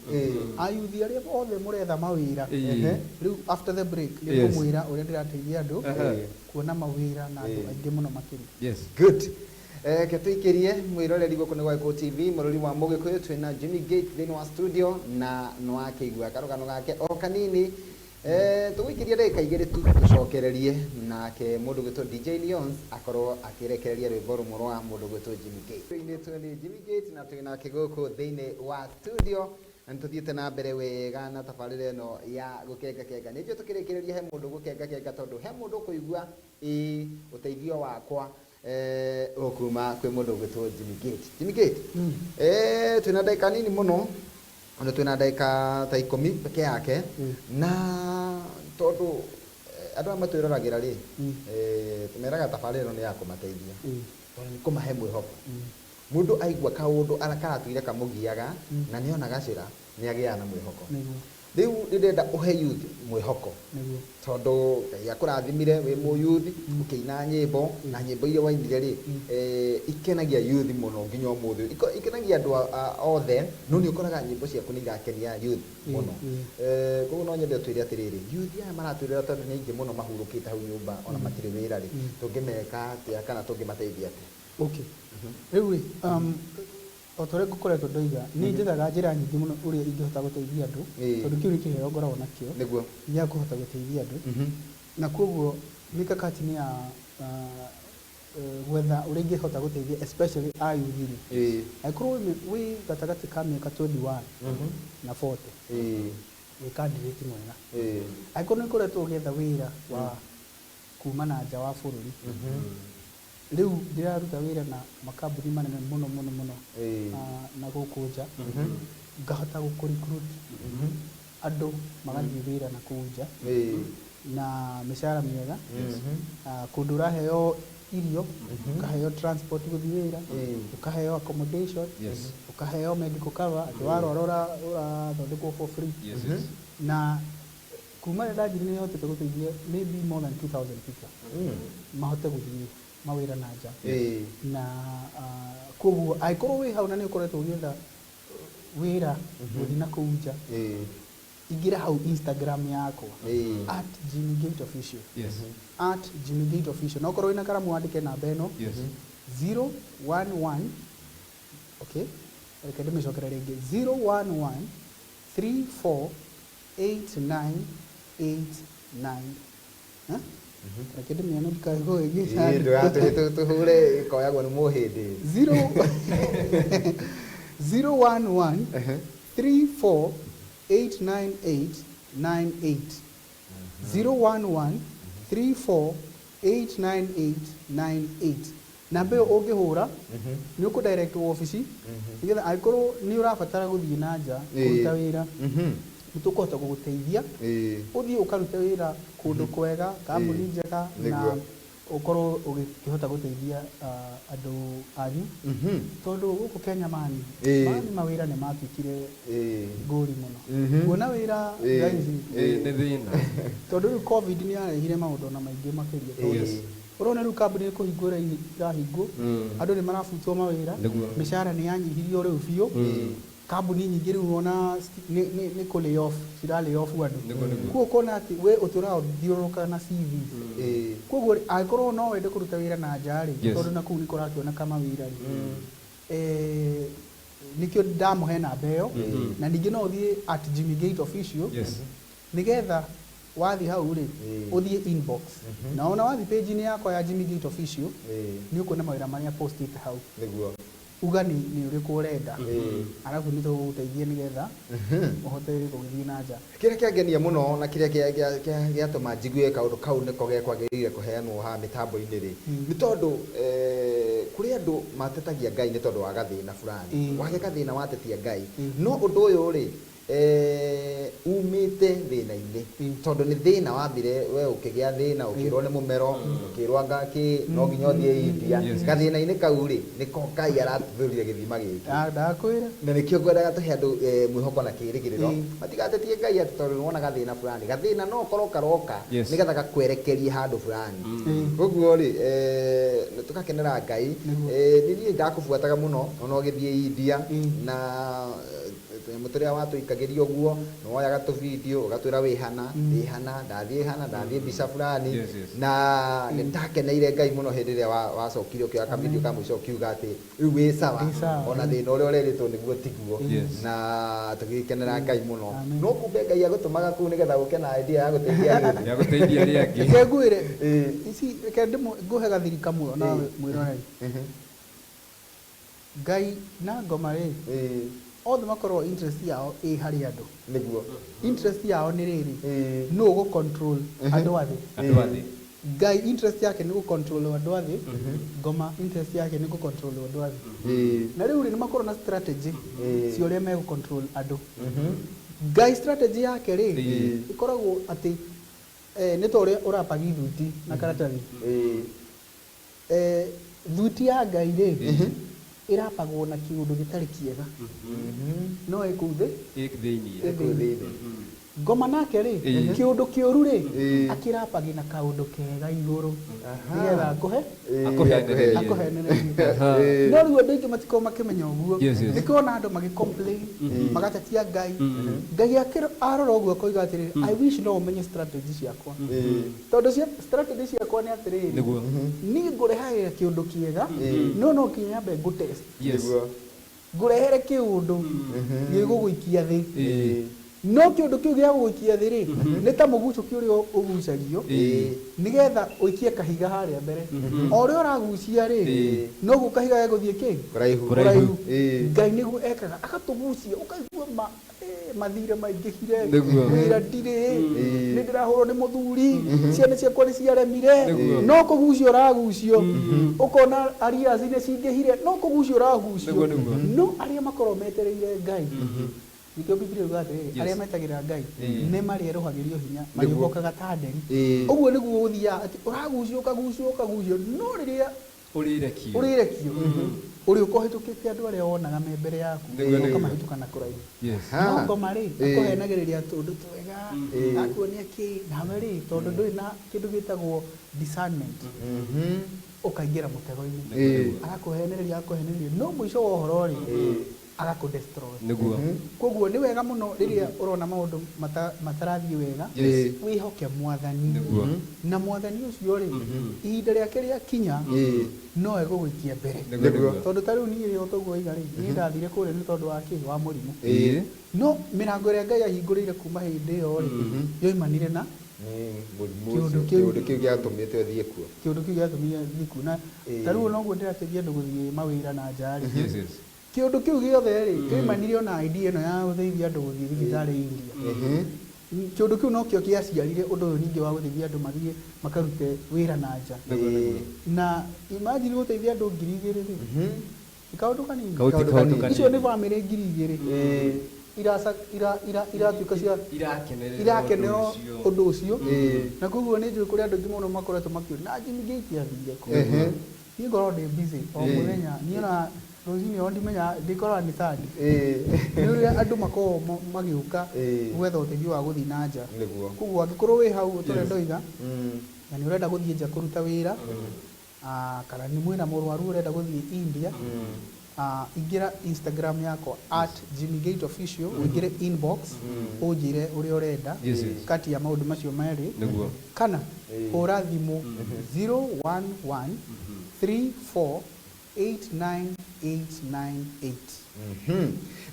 ayuthi arĩa othe mũretha mawĩra rĩu after the break nĩ ngũmwĩra ũrĩa ndĩrateithia andũ kuona mawĩra na andũ aingĩ mũno makĩria. Good. Ke tũikĩrie mwĩroreri gũkũ nĩ gwa Eko TV mũrũri wa Mũgĩkũyũ twĩna Jimmy Gate thĩinĩ wa studio na nĩ wakĩigua karũgano gake o kanini tũgũikĩria ndagĩka igĩrĩ tu tũcokererie nake mũndũ gwĩtwo DJ Leons akorwo akĩrekereria rwĩmbo rũmwe rwa mũndũ gwĩtwo Jimmy Gate. Twĩnĩtwo nĩ Jimmy Gate na twĩnake gũkũ thĩinĩ wa studio na nituthiete na mbere wega na tabarĩra ĩno ya gũkenga kenga nĩnjũ tũkĩrĩkĩrĩria he mũndũ gũkenga kenga tondũ he mũndũ kũigua ũteithio wakwa ũkuma kwĩ mũndũ ũgwĩtwo Jimmy Gate twĩna ndagĩka nini mũno ona twĩna ndagĩka ta 10 peke yake na tondũ andũ arĩa matwĩroragĩra rĩ tũmeraga tabarĩra ĩno nĩ ya kũmateithia tondũ nĩ kũmahe mwĩhoko mundu aigua kaundu akaratwire kamũgiaga na nĩona gacĩra nĩagĩaga na mwĩhoko rĩu ndĩrenda ũhe youth mwĩhoko tondũ Ngai akũrathimire wĩ mũyouth ũkĩina nyĩmbo na nyĩmbo iria wainire rĩ ikenagia youth mũno nginya ũmũthĩ ikenagia andũ othe no nĩ ũkoraga nyĩmbo ciaku nĩ irakenia youth mũno koguo no nyende twĩre atĩrĩrĩ youth aya maratwĩrĩra tondũ nĩ aingĩ mũno mahurũkĩte hau nyũmba ona matirĩ wĩra rĩ tũngĩmeka atĩa kana tũngĩmateithia atĩa okay rĩu o ta ũrĩa ngũkoretwo ndoiga nĩ njethaga njĩra nyingĩ mũno ũrĩa ingĩhota gũteithia andũ tondũ kĩu nĩ kĩheo ngoragwo nakĩo nĩguo gĩa kũhota gũteithia andũ na koguo mikakati nĩ ya gwetha ũrĩa ingĩhota gũteithia especially a youth angĩkorwo wĩ gatagatĩ ka mĩaka 21 na 40 wĩ candidate mwega angĩkorwo nĩ ũkoretwo ũgĩetha wĩra wa kuma na nja wa bũrũri rĩu ndĩraruta wĩra na makambuni manene mũno mũno mũno na gũkũ nja ngahota gũkũrecruit andũ magathiĩ wĩra na kũu nja na mĩcara mĩega kũndũ ũraheo irio ũkaheo transport gũthiĩ wĩra ũkaheo accommodation ũkaheo medical cover atĩ warwara ũrathondekwo for free na kuma rĩrĩa ndanjire nĩ hotete gũteithia maybe more than 2,000 people mahote gũthiĩ mawĩra na nja na koguo angĩkorwo wĩ hau na nĩ ũkoretwo ũgĩetha wĩra gũthiĩ na kũu nja ingĩra hau Instagram yakwa @JimmyGateOfficial @JimmyGateOfficial na ũkorwo wĩna karamu wandĩke namba ĩno 011 okay reke ndĩmĩcokere rĩngĩ 011 348989 reke ndĩmĩone ndikaigua ĩngĩ tũhũre ĩkoyagwo nĩ mũhĩndĩ 011 348989 011 348989 namba ĩyo ũngĩhũra nĩ ũkũdirect wabici nĩgetha angĩkorwo nĩ ũrabatara gũthiĩ na nja kũruta wĩra nĩtũkũhota gũgũteithia ũthiĩ ũkarute wĩra kũndũ kwega kambuni njega na ukorwo ũgĩhota gũteithia andũ anyu tondũ gũkũ Kenya mani mawĩra nĩ matuĩkire ngũri mũno kuona wĩra nĩ thĩna tondũ rĩu covid nĩ yarehire maũndũ na maingĩ makĩria ũrona rĩu kambuni nĩ kũhingwo irahingwo andũ nĩ marabutwo mawĩra mĩcara nĩ yanyihirio rĩu biũ kambuni nyingĩ rĩu ona nĩ kũ lay off cira lay off andũ kuo kona atĩ we ũtũra thiũrũka na CV koguo angĩkorwo no wende kũruta wĩra na nja rĩ tondũ na kũu nĩ kũrakĩoneka mawĩra rĩ nĩkĩo ndamũhe namba ĩyo na ningĩ no ũthiĩ @JimmyGateOfficial nĩgetha wathiĩ hau rĩ ũthiĩ inbox na ona wathiĩ page-inĩ yakwa ya JimmyGateOfficial nĩ ũkuona mawĩra marĩa postĩte hau nĩguo uga nĩ ũrĩkũ ũrenda arabu nĩ tũgũgũteithia nĩgetha ũhote gũthiĩ na nja kĩrĩa kĩangenia mũno na kĩrĩa gĩatũma njigue kaũndũ kau nĩko gĩkwagĩrĩire kũheanwo haha mĩtambo-inĩ rĩ nĩ tondũ kũrĩ andũ matetagia Ngai nĩ tondũ wa gathĩna fulani wage gathĩna watetia Ngai no ũndũ ũyũ rĩ umĩte thĩna-inĩ tondũ nĩ thĩna wathire we ũkĩgĩa thĩna ũkĩrwo nĩ mũmero ũkĩrwo ngakĩ no nginya ũthiĩ India gathĩna-inĩ kau rĩ nĩko Ngai aratũthũria gĩthima gĩkĩ ndakwĩra na nĩkĩo ngwendaga tũhe andũ mwĩhoko na kĩĩrĩgĩrĩro matigatetie Ngai atĩ tondũ nĩwona gathĩna fulani gathĩna no ũkorwo karoka nĩgetha gakwerekerie handũ fulani koguo rĩ tũgakenera Ngai nĩ niĩ ndakũbuataga mũno ona ũgĩthiĩ India na mũtũrĩa watũikagĩria ũguo nĩ woyaga tũvideo ũgatwĩra wĩhana ndathiĩ hana ndathiĩ mbica fulani na nĩ ndakeneire Ngai mũno hĩndĩ ĩrĩa wacokire ũkĩoya kavideo ka mũico ũkiuga atĩ rĩu wĩ sawa ona thĩna ũrĩa ũrerĩtwo nĩguo tiguo na tũgĩkenera Ngai mũno no kumbe Ngai agũtũmaga kũu nĩgetha ũke na idea ya gũteithia arĩa angĩ ngwĩre ici reke ngũhe gathiri kamwe na mwĩroreri Ngai na ngoma rĩ othe makorwo interest yao ĩ harĩ andũ. Nĩguo. Interest yao nĩ rĩrĩ, no go control andũ athĩ. Andũ athĩ. Ngai interest yake nĩ go control andũ athĩ, Ngoma interest yake nĩ go control andũ athĩ. Na rĩu nĩ makorwo na strategy cia ũrĩa me go control andũ. Ngai strategy yake rĩ ĩkoragwo atĩ nĩ ta ũrĩa ũrapagi thuti na karatathi. Thuti ya Ngai rĩ irapagwo na kiũndũ gĩtarĩ kĩega. No ĩkũthĩ thĩinĩ. Ngoma nake rĩ kiũndũ kĩũru rĩ akĩrapagi na kaũndũ kega igũrũ nĩgetha akũhenererie. No rĩu andũ aingĩ matikoragwo makĩmenya ũguo. Nĩkĩona andũ magĩ-complain magatetia Ngai. Ngai arora ũguo akoiga atĩrĩrĩ, I wish no ũmenye strategy ciakwa. Tondũ strategy ciakwa nĩ atĩrĩrĩ, niĩ ngũrehagĩra kĩũndũ kĩega no no nginya nyambe ngũtest. Ngũrehere kĩũndũ gĩgũgũikia thĩ. No kĩũndũ kĩu gĩa gũgũikia thĩ rĩ nĩ ta mũgucũki ũrĩa ũgucagio nĩgetha ũikie kahiga harĩa mbere. O ũrĩa ũragucia rĩ noguo kahiga gĩgũthiĩ kĩ kũraihu. Ngai nĩguo ekaga agatũgucia ũkaigua mathire maingĩhire wĩra ndirĩ nĩ ndĩrahũrwo nĩ mũthuri ciana ciakwa nĩ ciaremire. No kũgucio ũragucio ũkona arias nĩ cingĩhire. No kũgucio ũragucio. No arĩa makorwo metereire Ngai Nikio Biblia yuga atĩrĩrĩ arĩa metagĩrĩra Ngai nĩ marĩerũhagĩrio hinya marĩũkaga ta nderi. Ũguo nĩguo ũthiaga atĩ ũragucio ũkagucio no rĩrĩa ũrĩrekio ũrĩ ũkũhĩtũkĩte andũ arĩa wonaga me mbere yaku ũkamahĩtũka na kũraihu. No Ngoma rĩ akũhenagĩrĩria tũndũ twega akuonia kĩ nawe rĩ tondũ ndũrĩ na kĩndũ gĩtagwo discernment ũkaingĩra mũtego-inĩ. Agakũhenereria no mũico wa ũhoro rĩ agakũdestroy. Koguo nĩ wega mũno rĩrĩa ũrona maũndũ matarathiĩ wega wĩhoke Mwathani. Na Mwathani ũcio rĩ ihinda rĩake rĩakinya no egũgũikia mbere. Tondũ ta rĩu niĩ rĩo tũguo iga rĩ niĩ ndathire kũrĩa nĩ tondũ wa kĩ wa mũrimũ. No mĩrango ĩrĩa Ngai ahingũrĩire kuma hĩndĩ ĩyo rĩ yoimanire na kĩũndũ kĩu gĩatũmĩte ũthiĩ kuo. Kĩũndũ kĩu gĩatũmire thiĩ kuo. Na ta rĩu noguo ndĩrateithia andũ gũthiĩ mawĩra na nja rĩ kĩũndũ kĩu gĩothe rĩ kĩoimanire ona idea ĩno ya gũteithia andũ gũthiĩ thibitarĩ India. Kĩũndũ kĩu nokĩo kĩaciarire ũndũ ũyũ ningĩ wa gũteithia andũ mathiĩ makarute wĩra na nja. Na imagine gũteithia andũ 2,000 rĩ nĩ kaũndũ kanini. Icio nĩ bamĩrĩ 2,000 iratuĩka cia irakenerwo ũndũ ũcio. Na koguo nĩ njũĩ kũrĩ andũ aingĩ mũno makoretwo makĩũria na Jimmy Gate athire kũ. Niĩ ngoragwo ndĩ busy o mũthenya niĩ ona rũcinĩ o ndimenya ndĩkoragwo nĩ Sunday. Nĩ ũrĩa andũ makoragwo magĩũka gwetha ũteithio wa gũthiĩ na nja. Koguo angĩkorwo wĩ hau ũtũre ndoiga na nĩ ũrenda gũthiĩ nja kũruta wĩra kana nĩ mwĩna mũrwaru ũrenda gũthiĩ India ingĩra Instagram yakwa @JimmyGateOfficial ũingĩre inbox ũnjĩre ũrĩa ũrenda kati ya maũndũ macio merĩ kana hũra thimũ 011 34 89898.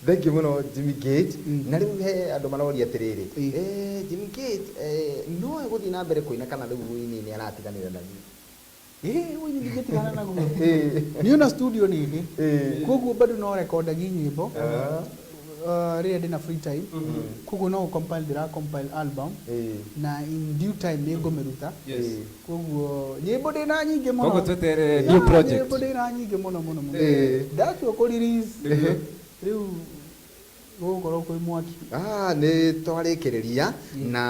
Thank you muno Jimmy Gate. Na rĩu he andũ maroria atĩrĩrĩ Jimmy Gate no egũthiĩ na mbere kũina kana rĩu nĩ aratiganĩra na niĩ. Wewe ni ndigetigana naguo. Niona studio nini. Koguo bado no recordagi nyimbo. Rĩrĩa ndĩna free time. Koguo no compile album. Na in due time nĩ ngũmĩruta. Koguo nyimbo ndĩna nyingĩ mũno. Koguo twetere new project. Nyimbo ndĩna nyingĩ mũno. Ndatua kũ release. Rĩu gũkorwo kwĩ mwaki. Nĩ twarĩkĩrĩria na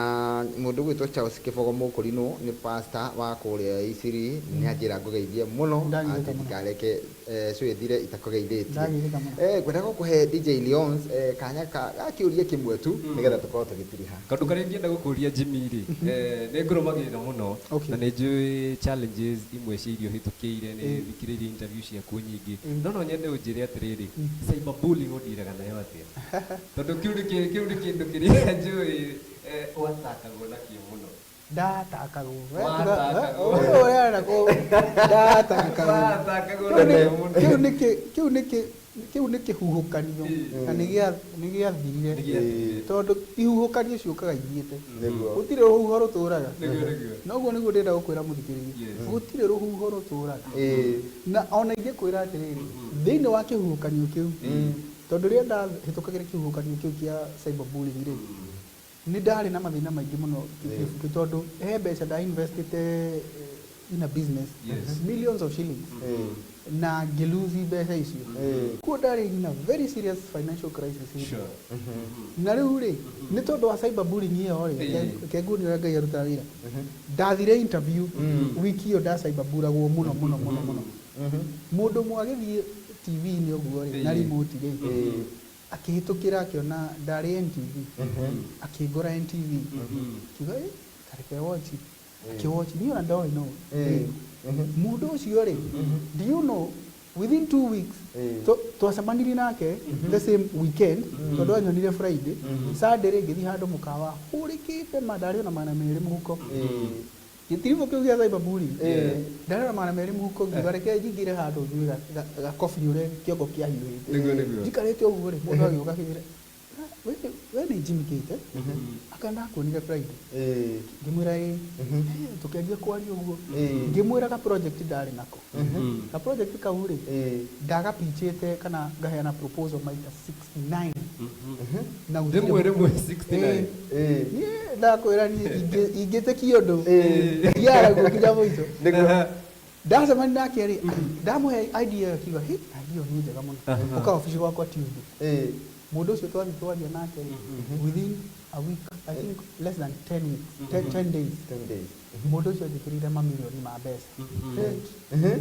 mũndũ gwĩtwo Charles Kĩbogo Mũkũrinũ nĩ pastor wa kũrĩa Isiri nĩ anjĩra ngũgeithie mũno atĩ ndikareke cwĩthire itakũgeithĩtie. Ngwenda gũkũhe DJ Leons kanya gakĩũria kĩmwe tu nĩgetha tũkorwo tũgĩtiriha. Kaũndũ karĩa ingĩenda gũkũria Jimmy rĩ nĩ ngũrũmagĩrĩra mũno na nĩ njũĩ challenges imwe cia irio hĩtũkĩire nĩ thikĩrĩirie interview ciaku nyingĩ no nyende ũnjĩre atĩrĩrĩ cyberbullying ũndiraga nayo atĩa? Tondũ kĩu nĩ kĩndũ kĩrĩa njũĩ watakagwo nakĩo mũno. Ndatakagwo. Kĩu nĩ kĩhuhũkanio na nĩ gĩathirire tondũ ihuhũkanio ciũkaga ithiĩte. Gũtirĩ rũhuho rũtũraga. Noguo nĩguo ndĩrenda gũkwĩra mũthikĩrĩria. Gũtirĩ rũhuho rũtũraga. Na ona ingĩkwĩra atĩrĩrĩ thĩinĩ wa kĩhuhũkanio kĩu tondu ria nda hitukagira kihukanio kiu kia cyberbullying ri ni ndari na mathina maingi muno tondu he mbeca nda investite in a business millions of shillings na ngiluzi mbeca icio kuo ndari in a very serious financial crisis na riu ri ni tondu wa cyberbullying iyo ri kenguni ria ngai aruta wira ndathire interview wiki iyo nda cyberburagwo muno mundu mwagithie TV ni oguo ri na remote ri akihitukira akiona ndari NTV akigora NTV kiga kareke watch akiwatch ni ona ndoi no mundu ucio ri do you know within 2 weeks twacemaniri nake the same weekend tondu anyonire Friday Saturday ri ngithi handu mukawa urikite mandari ona mana meri muhuko gitirivo kiu gia cyberbullying ndari ona mana meri muhuko ngibareke jingire handu njui ga coffee ure kiongo kia hiuhite jikarete oguo ri mundu agioka kire we ni Jimmy Gate akanda kuonire Friday ngimwira tukianjia kwaria uguo ngimwira ka project ndari nako ka project ka uri ndaga pichete kana ngaheana proposal maita 69 na rimwe 69 ndakwira ni igete kiondo yara gukija moito ndaza mani nake ri ndamuhe idea kiga hit idea ni njega muno uka office gwakwa Tuesday mundu ucio twaria nake within a week I think less than 10 weeks 10 days mundu ucio thikirire mamilioni ma mbeca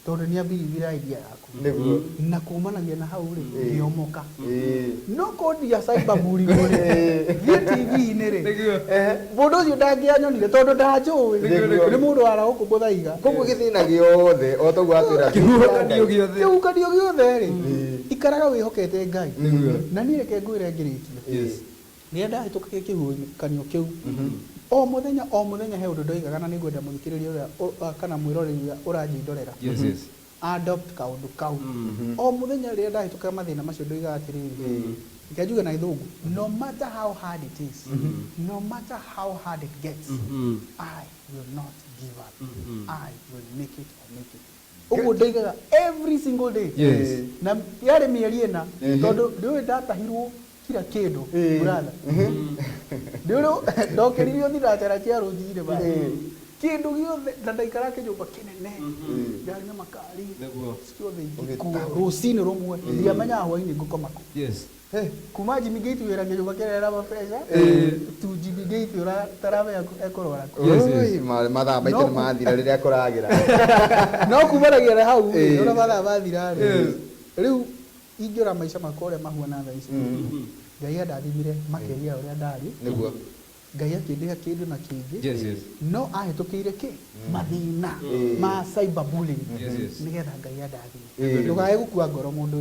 tondu ni abirira idea yaku na kumanagia na hau ri ngiomoka no code ya cyberbullying ri TV ni ri mundu ucio ndangianyonire tondu ndanjui ni mundu ara gukuthaiga koguo githina giothe o toguo atwira kihukanio giothe ri ikaraga wihokete Ngai na ni reke ngwire ngiritie ni ndahitukagia kihukanio kiu o muthenya he undu ndoigaga na nigwenda muthikiriria uria kana mwiroreri uria uranjindorera adopt kaundu kau o muthenya ria ndahitukaga mathina macio ndoigaga atiriri ngiajuga na ithungu no matter how hard it is no matter how hard it gets I will not give up I will make it uguo ndoigaga every single day na yari mieri ena tondu ndiwe ndatahirwo kila kindu brother ndiru ndokeririo thirachara cia rujire ba kindu giothe ndaikara kinyumba kinene ndari na makari ciothe rucini rumwe ndiamenya hwaini ngukoma kuma Jimmy Gate wira nginyumba kirera mapesa tu Jimmy Gate ura tarabe ekorora mathaa maitũ nĩ mathira rĩrĩa kũragira no kumanagia hau ura mathaa mathira rĩu ingĩra maica makwa ũrĩa mahuana thaa ici Ngai andathimire makĩria ũrĩa ndari nĩguo Ngai akĩndĩha kĩndũ na kĩngĩ no ahĩtũkĩire kĩ mathĩna ma cyberbullying nĩgetha Ngai andathime ndũgae gũkua ngoro mũndũ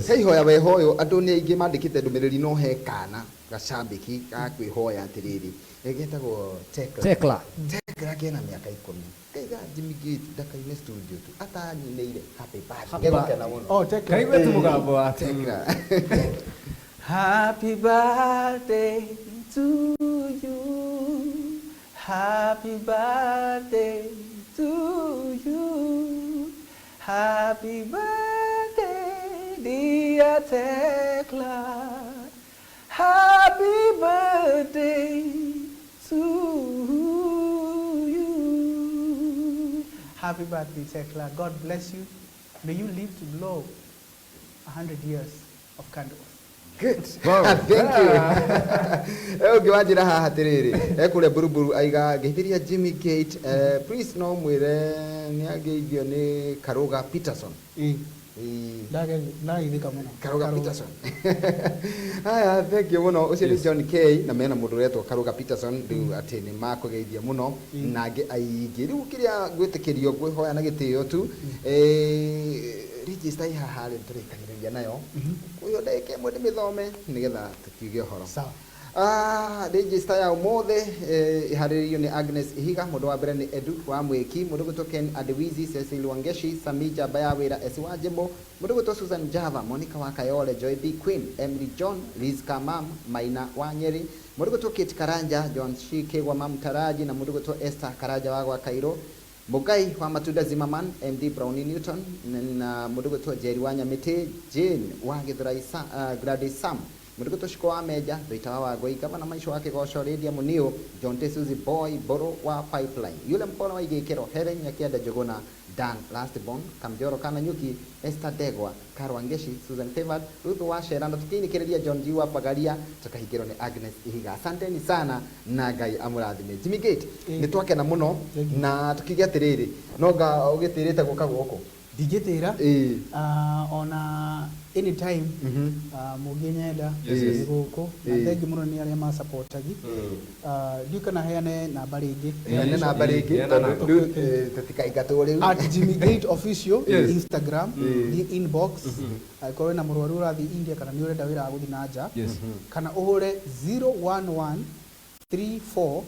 he ihoya wehoyo andũ nĩ aingĩ mandĩkĩte ndũmĩrĩri no he kana gacambĩki gakwĩhoya atĩrĩrĩ getagwo Tekla kena mĩaka 10 kaiga Jimmy Gate ndakaine studio tu atanyinĩire happy birthday ngegũkena mũno kaigwe tu mũgambo wa Tekla Happy birthday to you. Happy birthday to you. Happy birthday, dear Tekla. Happy birthday to you. Happy birthday, Tekla. God bless you. May you live to blow 100 years of candles. Good. Wow. Thank you. Ũngĩwanjĩra haha atĩrĩrĩ ekũrĩa buruburu aiga ngĩhĩtĩria Jimmy Gate please no mwĩre nĩ angĩithio nĩ Karuga Peterson ndageithĩka mũno Karuga Peterson haya thank you mũno ũcio nĩ John K na mena mũndũ ũretwo Karuga Peterson rĩu atĩ nĩ makũgeithia mũno na angĩ aingĩ rĩu kĩrĩa gwĩtĩkĩrio ngwĩhoya na gĩtĩo tu register haha rĩ tũrĩkanĩrĩria nayo ũyũ ndeke mwende mĩthome nĩgetha tũkiuge ũhoro sawa register ya ũmũthĩ iharĩrĩirio nĩ Agnes Ihiga mũndũ wa mbere nĩ Edu wa Mwĩki mũndũ gwĩtwo Ken Adwizi Cecil Wangeshi Sami Jamba ya wĩra Esi wa Jimbo mũndũ gwĩtwo Susan Java Monica wa Kayole Joy B Queen Emily John Liz Kamam Maina wa Nyeri mũndũ gwĩtwo Kate Karanja John Shike wa Mamtaraji na mũndũ gwĩtwo Esther Karanja wa Kairo Mugai wa Matunda Zimmerman, MD Brownie Newton, na mudogo to Jerry Wanyamete, Jane wa Githurai Gladys Sam, mudogo to Shiko Ameja, Rita wa Goi Gavana maisho wake Gosho Radio Munio, John Tesuzi Boy, Boro wa Pipeline. Yule mkono wa Igekero, Helen Nyakiada Jogona, Dan Lastborn, Kamjoro Kana Nyuki, Esther Degwa, Karo Wangeshi, Susan Favored, Ruth Washe, Rando Tukini Keredia, John Jiwa Pagalia, Tukahikero ni Agnes Ihiga. Asanteni sana na Ngai amurathime. Jimmy Gate, nitwake na muno na tukigia tiriri. Noga ugetirite guka guko. Digitira ona anytime muginyenda guko na thengi muno ni aria ma support agi dukana heane namba ringi tutikaingatwo riu at Jimmy Gate official Instagram ni inbox akorwo na murwaru urathi India kana ni urenda wira guthi na nja kana uhure 011 34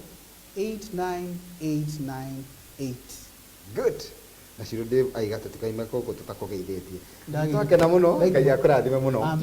89898. Good. Na Shiro Dave aiga tutikaima koko tutakogeithĩtie. Twake na muno Ngai akũrathime muno.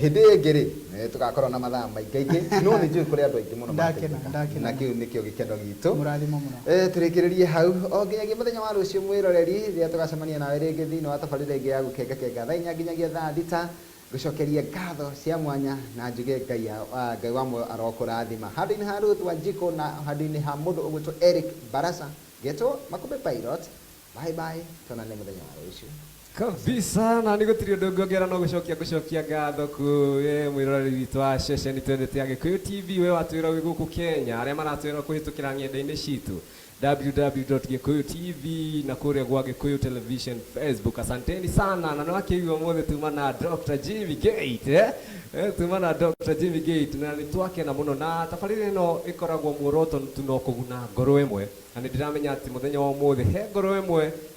Hindi ngiri tugakorwo na mathaa maingĩ no ni njui kuri andu aingĩ muno ndakena na kiu nikio gikeno gitu murathimo muno turikiririe hau o nginyagia muthenya wa rucio mwiroreri ria tugacemania nawe ringi thiini wa tabarĩra ingĩ ya gukenga thaa inya nginyagia thaa thita gucokeria ngatho cia mwanya na njuge Ngai wamwe arokũrathima handũ-inĩ ha Ruth Wanjiko na handũ-inĩ ha mũndũ ũgwĩtwo Eric Barasa getwo Makumbe Pilot. Bye bye, tuonane muthenya wa rucio kabisa. Na nigutiri undu ngongera no gucokia ngatho kwi mwiroreri witu wa ceceni twendete ya Gikuyu TV we watwira wi guku Kenya aria maratwira kuhitukira ng'enda-ini citu www.gikuyutv na kuria gwa Gikuyu Television Facebook. Asanteni sana na nwakiigua mothe tuma na Dr. Jimmy Gate tuma na Dr. Jimmy Gate na nitwake na muno na tabarĩra ĩno ĩkoragwo muoroto tunokuguna ngoro ĩmwe na nĩ ndiramenya atĩ muthenya wa ũmũthĩ he ngoro ĩmwe